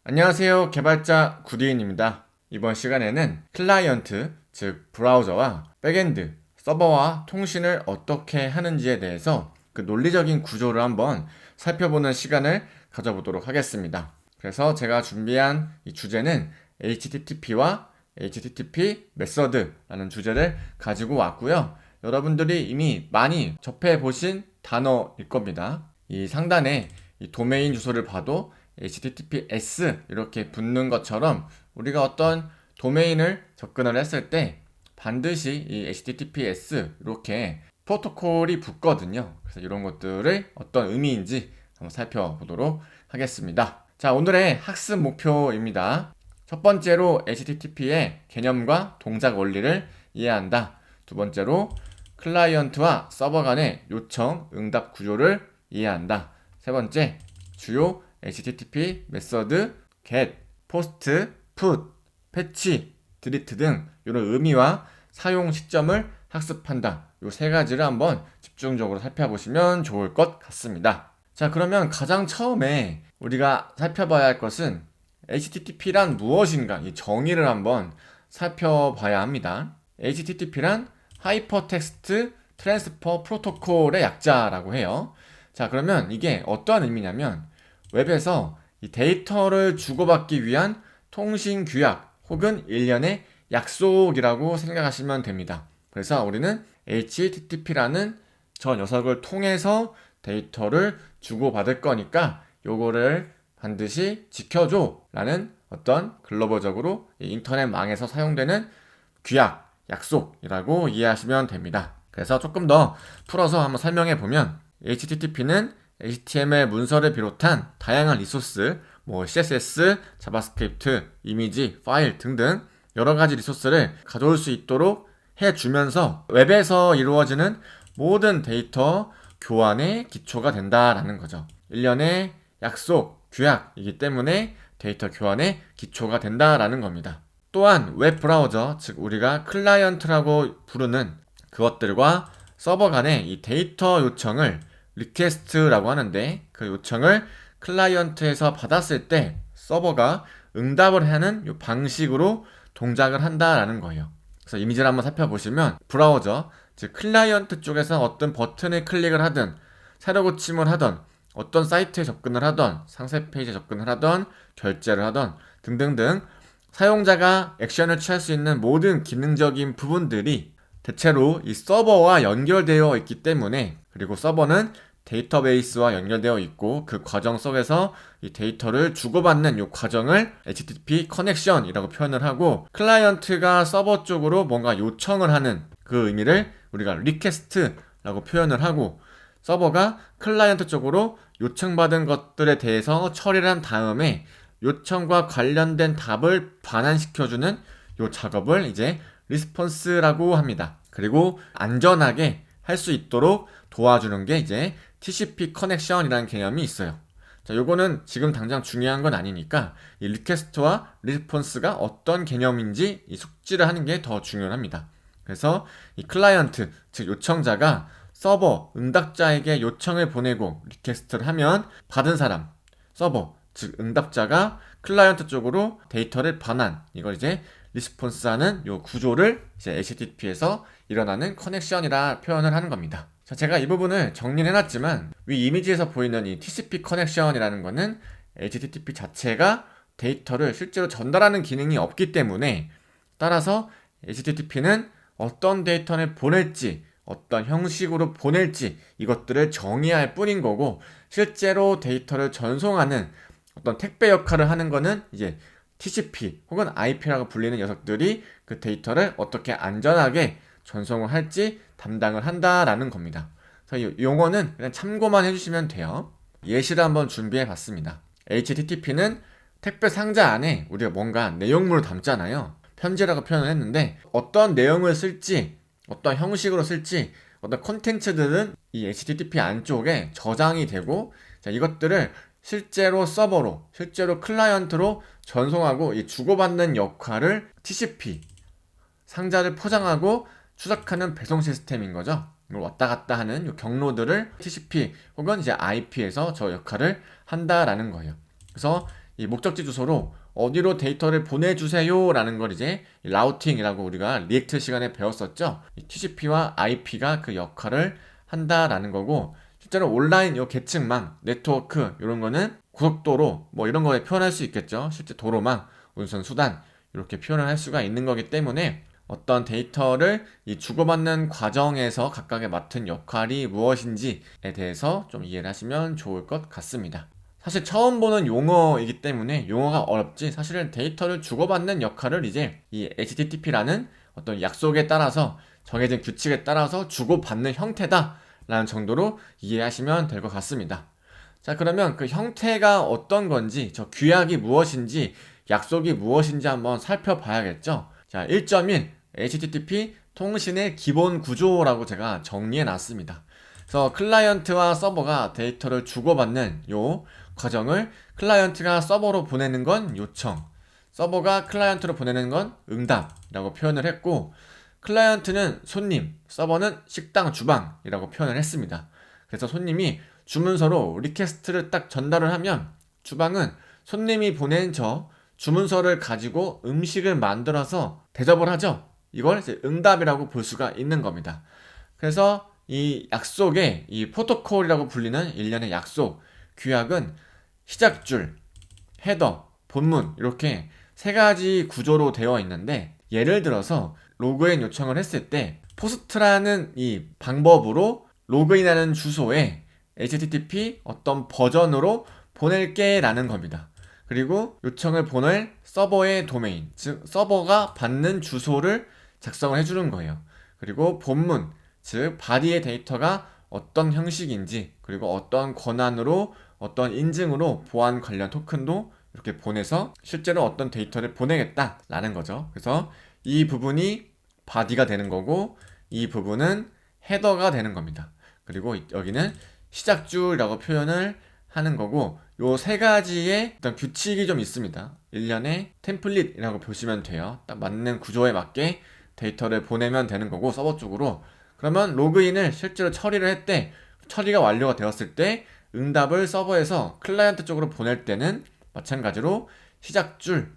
안녕하세요. 개발자 구디인입니다. 이번 시간에는 클라이언트, 즉 브라우저와 백엔드, 서버와 통신을 어떻게 하는지에 대해서 그 논리적인 구조를 한번 살펴보는 시간을 가져보도록 하겠습니다. 그래서 제가 준비한 이 주제는 HTTP와 HTTP 메서드라는 주제를 가지고 왔고요. 여러분들이 이미 많이 접해보신 단어일 겁니다. 이 상단에 이 도메인 주소를 봐도 HTTPS 이렇게 붙는 것처럼 우리가 어떤 도메인을 접근을 했을 때 반드시 이 HTTPS 이렇게 프로토콜이 붙거든요. 그래서 이런 것들을 어떤 의미인지 한번 살펴보도록 하겠습니다. 자, 오늘의 학습 목표입니다. 첫 번째로 HTTP의 개념과 동작 원리를 이해한다. 두 번째로 클라이언트와 서버 간의 요청, 응답 구조를 이해한다. 세 번째, 주요 HTTP 메서드, get, post, put, 패치, delete 등 이런 의미와 사용 시점을 학습한다. 이 세 가지를 한번 집중적으로 살펴보시면 좋을 것 같습니다. 자, 그러면 가장 처음에 우리가 살펴봐야 할 것은 HTTP란 무엇인가 이 정의를 한번 살펴봐야 합니다. HTTP란 하이퍼텍스트 트랜스퍼 프로토콜의 약자라고 해요. 자, 그러면 이게 어떠한 의미냐면 웹에서 이 데이터를 주고받기 위한 통신 규약 혹은 일련의 약속이라고 생각하시면 됩니다. 그래서 우리는 HTTP라는 저 녀석을 통해서 데이터를 주고받을 거니까 요거를 반드시 지켜줘 라는 어떤 글로벌적으로 인터넷망에서 사용되는 규약, 약속이라고 이해하시면 됩니다. 그래서 조금 더 풀어서 한번 설명해 보면 HTTP는 HTML 문서를 비롯한 다양한 리소스, CSS, 자바스크립트, 이미지, 파일 등등 여러 가지 리소스를 가져올 수 있도록 해주면서 웹에서 이루어지는 모든 데이터 교환의 기초가 된다라는 거죠. 일련의 약속, 규약이기 때문에 데이터 교환의 기초가 된다라는 겁니다. 또한 웹 브라우저, 즉 우리가 클라이언트라고 부르는 그것들과 서버 간의 이 데이터 요청을 리퀘스트라고 하는데 그 요청을 클라이언트에서 받았을 때 서버가 응답을 하는 이 방식으로 동작을 한다라는 거예요. 그래서 이미지를 한번 살펴보시면 브라우저, 즉 클라이언트 쪽에서 어떤 버튼을 클릭을 하든 새로 고침을 하든 어떤 사이트에 접근을 하든 상세 페이지에 접근을 하든 결제를 하든 등등등 사용자가 액션을 취할 수 있는 모든 기능적인 부분들이 대체로 이 서버와 연결되어 있기 때문에 그리고 서버는 데이터베이스와 연결되어 있고 그 과정 속에서 이 데이터를 주고받는 이 과정을 HTTP 커넥션이라고 표현을 하고 클라이언트가 서버 쪽으로 뭔가 요청을 하는 그 의미를 우리가 리퀘스트라고 표현을 하고 서버가 클라이언트 쪽으로 요청받은 것들에 대해서 처리를 한 다음에 요청과 관련된 답을 반환시켜주는 이 작업을 이제 리스폰스라고 합니다. 그리고 안전하게 할 수 있도록 도와주는 게 이제 TCP 커넥션이라는 개념이 있어요. 자, 요거는 지금 당장 중요한 건 아니니까 이 리퀘스트와 리스폰스가 어떤 개념인지 이 숙지를 하는 게 더 중요합니다. 그래서 이 클라이언트, 즉 요청자가 서버, 응답자에게 요청을 보내고 리퀘스트를 하면 받은 사람, 서버, 즉 응답자가 클라이언트 쪽으로 데이터를 반환, 이걸 이제 리스폰스하는 요 구조를 이제 HTTP에서 일어나는 커넥션이라 표현을 하는 겁니다. 자, 제가 이 부분을 정리를 해놨지만 위 이미지에서 보이는 이 TCP 커넥션이라는 거는 HTTP 자체가 데이터를 실제로 전달하는 기능이 없기 때문에 따라서 HTTP는 어떤 데이터를 보낼지 어떤 형식으로 보낼지 이것들을 정의할 뿐인 거고 실제로 데이터를 전송하는 어떤 택배 역할을 하는 거는 이제 TCP 혹은 IP라고 불리는 녀석들이 그 데이터를 어떻게 안전하게 전송을 할지 담당을 한다라는 겁니다. 그래서 이 용어는 그냥 참고만 해주시면 돼요. 예시를 한번 준비해 봤습니다. HTTP는 택배 상자 안에 우리가 뭔가 내용물을 담잖아요. 편지라고 표현을 했는데 어떤 내용을 쓸지 어떤 형식으로 쓸지 어떤 콘텐츠들은 이 HTTP 안쪽에 저장이 되고 자, 이것들을 실제로 서버로 실제로 클라이언트로 전송하고 이 주고받는 역할을 TCP 상자를 포장하고 추적하는 배송 시스템인 거죠. 왔다 갔다 하는 요 경로들을 TCP 혹은 이제 IP에서 저 역할을 한다라는 거예요. 그래서 이 목적지 주소로 어디로 데이터를 보내주세요 라는 걸 이제 라우팅이라고 우리가 리액트 시간에 배웠었죠. 이 TCP와 IP가 그 역할을 한다라는 거고, 실제로 온라인 요 계층망, 네트워크 이런 거는 고속도로 뭐 이런 거에 표현할 수 있겠죠. 실제 도로망, 운선 수단 이렇게 표현을 할 수가 있는 거기 때문에 어떤 데이터를 이 주고받는 과정에서 각각의 맡은 역할이 무엇인지에 대해서 좀 이해를 하시면 좋을 것 같습니다. 사실 처음 보는 용어이기 때문에 용어가 어렵지, 사실은 데이터를 주고받는 역할을 이제 이 HTTP라는 어떤 약속에 따라서 정해진 규칙에 따라서 주고받는 형태다 라는 정도로 이해하시면 될 것 같습니다. 자, 그러면 그 형태가 어떤 건지, 저 규약이 무엇인지, 약속이 무엇인지 한번 살펴봐야겠죠. 자, 1.1 HTTP 통신의 기본 구조라고 제가 정리해 놨습니다. 그래서 클라이언트와 서버가 데이터를 주고받는 요 과정을 클라이언트가 서버로 보내는 건 요청, 서버가 클라이언트로 보내는 건 응답이라고 표현을 했고, 클라이언트는 손님, 서버는 식당 주방이라고 표현을 했습니다. 그래서 손님이 주문서로 리퀘스트를 딱 전달을 하면 주방은 손님이 보낸 저 주문서를 가지고 음식을 만들어서 대접을 하죠. 이걸 이제 응답이라고 볼 수가 있는 겁니다. 그래서 이 약속의 이 프로토콜이라고 불리는 일련의 약속, 규약은 시작줄, 헤더, 본문 이렇게 세 가지 구조로 되어 있는데, 예를 들어서 로그인 요청을 했을 때 포스트라는 이 방법으로 로그인하는 주소에 HTTP 어떤 버전으로 보낼게 라는 겁니다. 그리고 요청을 보낼 서버의 도메인, 즉 서버가 받는 주소를 작성을 해주는 거예요. 그리고 본문, 즉 바디의 데이터가 어떤 형식인지, 그리고 어떤 권한으로 어떤 인증으로 보안 관련 토큰도 이렇게 보내서 실제로 어떤 데이터를 보내겠다라는 거죠. 그래서 이 부분이 바디가 되는 거고, 이 부분은 헤더가 되는 겁니다. 그리고 여기는 시작줄이라고 표현을 하는 거고, 요 세 가지의 어떤 규칙이 좀 있습니다. 일련의 템플릿이라고 보시면 돼요. 딱 맞는 구조에 맞게 데이터를 보내면 되는 거고, 서버 쪽으로. 그러면 로그인을 실제로 처리를 했대, 처리가 완료가 되었을 때 응답을 서버에서 클라이언트 쪽으로 보낼 때는 마찬가지로 시작줄,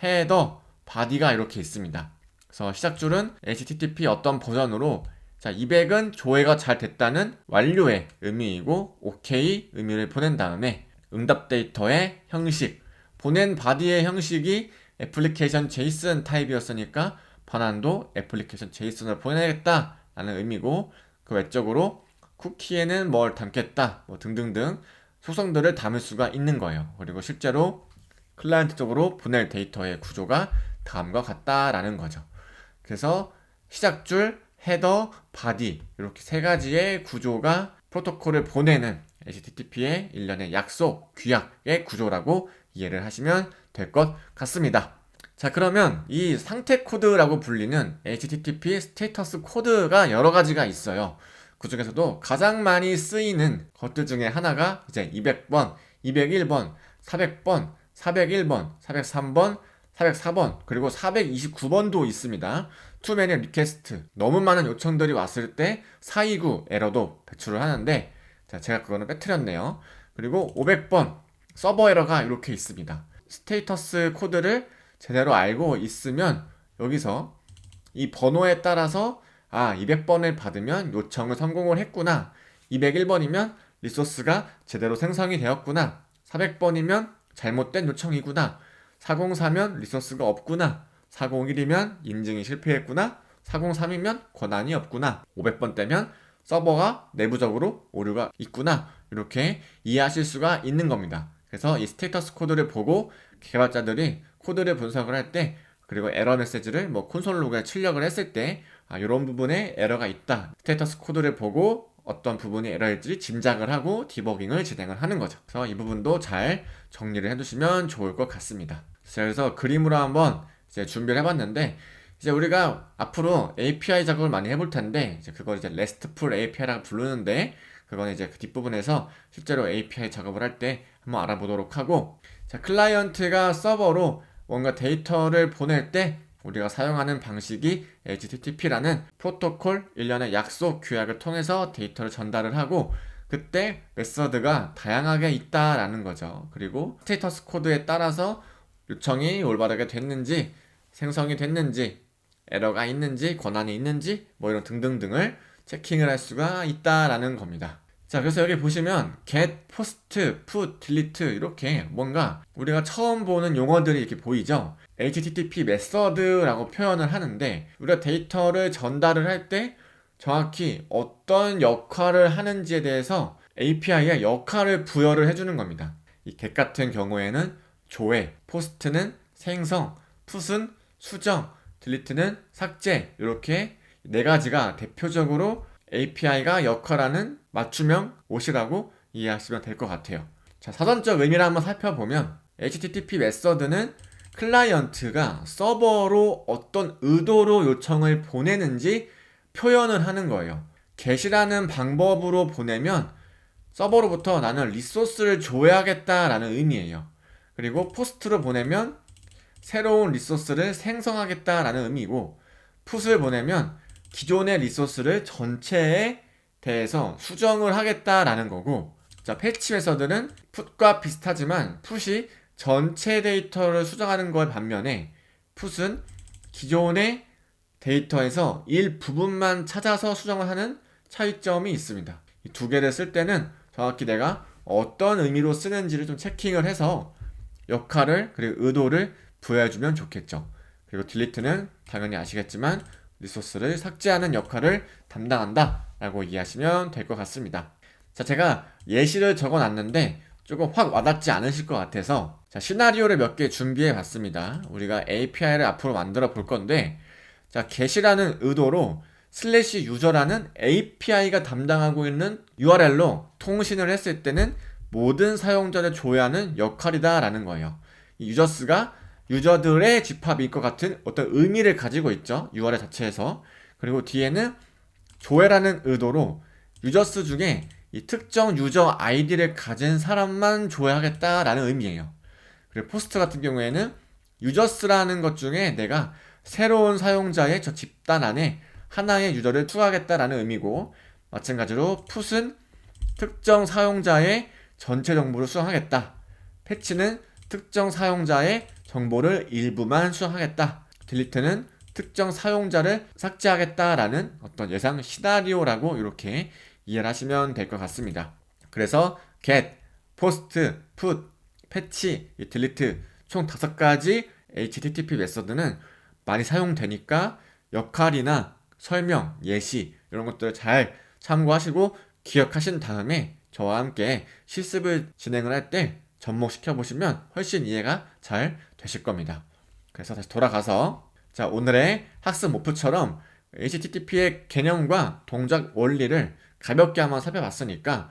헤더, 바디가 이렇게 있습니다. 그래서 시작줄은 HTTP 어떤 버전으로, 자, 200은 조회가 잘 됐다는 완료의 의미이고 OK 의미를 보낸 다음에 응답 데이터의 형식, 보낸 바디의 형식이 애플리케이션 JSON 타입이었으니까 반환도 애플리케이션 JSON을 보내겠다 라는 의미고, 그 외적으로 쿠키에는 뭘 담겠다 뭐 등등등 속성들을 담을 수가 있는 거예요. 그리고 실제로 클라이언트 쪽으로 보낼 데이터의 구조가 다음과 같다라는 거죠. 그래서 시작줄, 헤더, 바디 이렇게 세 가지의 구조가 프로토콜을 보내는 HTTP의 일련의 약속, 규약의 구조라고 이해를 하시면 될 것 같습니다. 자, 그러면 이 상태 코드라고 불리는 HTTP 스테이터스 코드가 여러 가지가 있어요. 그 중에서도 가장 많이 쓰이는 것들 중에 하나가 이제 200번, 201번, 400번, 401번, 403번, 404번, 그리고 429번도 있습니다. Too many request. 너무 많은 요청들이 왔을 때 429 에러도 배출을 하는데, 자, 제가 그거는 빼뜨렸네요. 그리고 500번 서버 에러가 이렇게 있습니다. 스테이터스 코드를 제대로 알고 있으면 여기서 이 번호에 따라서 200번을 받으면 요청을 성공을 했구나, 201번이면 리소스가 제대로 생성이 되었구나, 400번이면 잘못된 요청이구나, 404면 리소스가 없구나, 401이면 인증이 실패했구나, 403이면 권한이 없구나, 500번 때면 서버가 내부적으로 오류가 있구나, 이렇게 이해하실 수가 있는 겁니다. 그래서 이 스테이터스 코드를 보고 개발자들이 코드를 분석을 할 때, 그리고 에러 메시지를 뭐 콘솔 로그에 출력을 했을 때 이런 부분에 에러가 있다, 스테이터스 코드를 보고 어떤 부분이 에러일지 짐작을 하고 디버깅을 진행을 하는 거죠. 그래서 이 부분도 잘 정리를 해두시면 좋을 것 같습니다. 그래서 그림으로 한번 이제 준비를 해봤는데, 이제 우리가 앞으로 API 작업을 많이 해볼 텐데, 이제 그걸 이제 RESTful API라고 부르는데, 그건 이제 그 뒷부분에서 실제로 API 작업을 할 때 한번 알아보도록 하고, 자, 클라이언트가 서버로 뭔가 데이터를 보낼 때 우리가 사용하는 방식이 HTTP라는 프로토콜 일련의 약속 규약을 통해서 데이터를 전달을 하고 그때 메서드가 다양하게 있다라는 거죠. 그리고 스테이터스 코드에 따라서 요청이 올바르게 됐는지 생성이 됐는지 에러가 있는지 권한이 있는지 뭐 이런 등등등을 체킹을 할 수가 있다라는 겁니다. 자, 그래서 여기 보시면 get, post, put, delete 이렇게 뭔가 우리가 처음 보는 용어들이 이렇게 보이죠. HTTP 메서드라고 표현을 하는데 우리가 데이터를 전달을 할 때 정확히 어떤 역할을 하는지에 대해서 API가 역할을 부여를 해주는 겁니다. 이 get 같은 경우에는 조회, post는 생성, put은 수정, delete는 삭제 이렇게 네 가지가 대표적으로 API가 역할하는 맞춤형 옷이라고 이해하시면 될 것 같아요. 자, 사전적 의미를 한번 살펴보면 HTTP 메서드는 클라이언트가 서버로 어떤 의도로 요청을 보내는지 표현을 하는 거예요. get이라는 방법으로 보내면 서버로부터 나는 리소스를 조회하겠다라는 의미예요. 그리고 post로 보내면 새로운 리소스를 생성하겠다라는 의미고 put을 보내면 기존의 리소스를 전체에 대해서 수정을 하겠다라는 거고 자, 패치 메서드는 put과 비슷하지만 put이 전체 데이터를 수정하는 것 반면에 put은 기존의 데이터에서 일부분만 찾아서 수정을 하는 차이점이 있습니다. 이 두 개를 쓸 때는 정확히 내가 어떤 의미로 쓰는지를 좀 체킹을 해서 역할을 그리고 의도를 부여해주면 좋겠죠. 그리고 delete는 당연히 아시겠지만 리소스를 삭제하는 역할을 담당한다 라고 이해하시면 될 것 같습니다. 자, 제가 예시를 적어놨는데 조금 확 와닿지 않으실 것 같아서 자, 시나리오를 몇 개 준비해 봤습니다. 우리가 API를 앞으로 만들어 볼 건데 자, get이라는 의도로 슬래시 유저라는 API가 담당하고 있는 URL로 통신을 했을 때는 모든 사용자를 조회하는 역할이다 라는 거예요. 이 유저스가 유저들의 집합일 것 같은 어떤 의미를 가지고 있죠. URL 자체에서. 그리고 뒤에는 조회라는 의도로 유저스 중에 이 특정 유저 아이디를 가진 사람만 조회하겠다라는 의미예요. 그리고 포스트 같은 경우에는 유저스라는 것 중에 내가 새로운 사용자의 저 집단 안에 하나의 유저를 추가하겠다라는 의미고 마찬가지로 put은 특정 사용자의 전체 정보를 수정하겠다. 패치는 특정 사용자의 정보를 일부만 수정하겠다. delete는 특정 사용자를 삭제하겠다라는 어떤 예상 시나리오라고 이렇게 이해를 하시면 될 것 같습니다. 그래서 get, post, put, 패치, delete 총 5가지 HTTP 메서드는 많이 사용되니까 역할이나 설명, 예시 이런 것들을 잘 참고하시고 기억하신 다음에 저와 함께 실습을 진행을 할 때 접목시켜 보시면 훨씬 이해가 잘 되실 겁니다. 그래서 다시 돌아가서 자, 오늘의 학습 목표처럼 HTTP의 개념과 동작 원리를 가볍게 한번 살펴봤으니까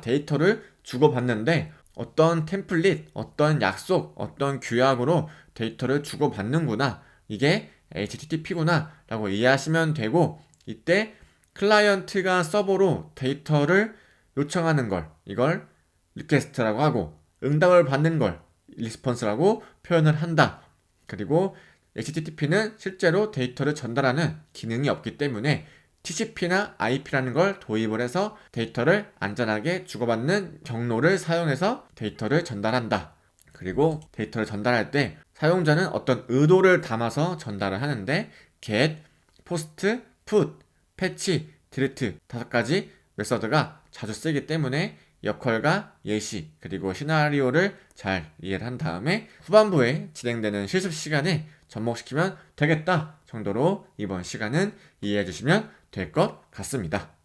데이터를 주고받는데 어떤 템플릿, 어떤 약속, 어떤 규약으로 데이터를 주고받는구나. 이게 HTTP구나 라고 이해하시면 되고 이때 클라이언트가 서버로 데이터를 요청하는 걸 이걸 리퀘스트라고 하고 응답을 받는 걸 리스폰스라고 표현을 한다. 그리고 HTTP는 실제로 데이터를 전달하는 기능이 없기 때문에 TCP나 IP라는 걸 도입을 해서 데이터를 안전하게 주고받는 경로를 사용해서 데이터를 전달한다. 그리고 데이터를 전달할 때 사용자는 어떤 의도를 담아서 전달을 하는데 get, post, put, patch, delete 5가지 메서드가 자주 쓰이기 때문에 역할과 예시 그리고 시나리오를 잘 이해를 한 다음에 후반부에 진행되는 실습 시간에 접목시키면 되겠다 정도로 이번 시간은 이해해 주시면 될 것 같습니다.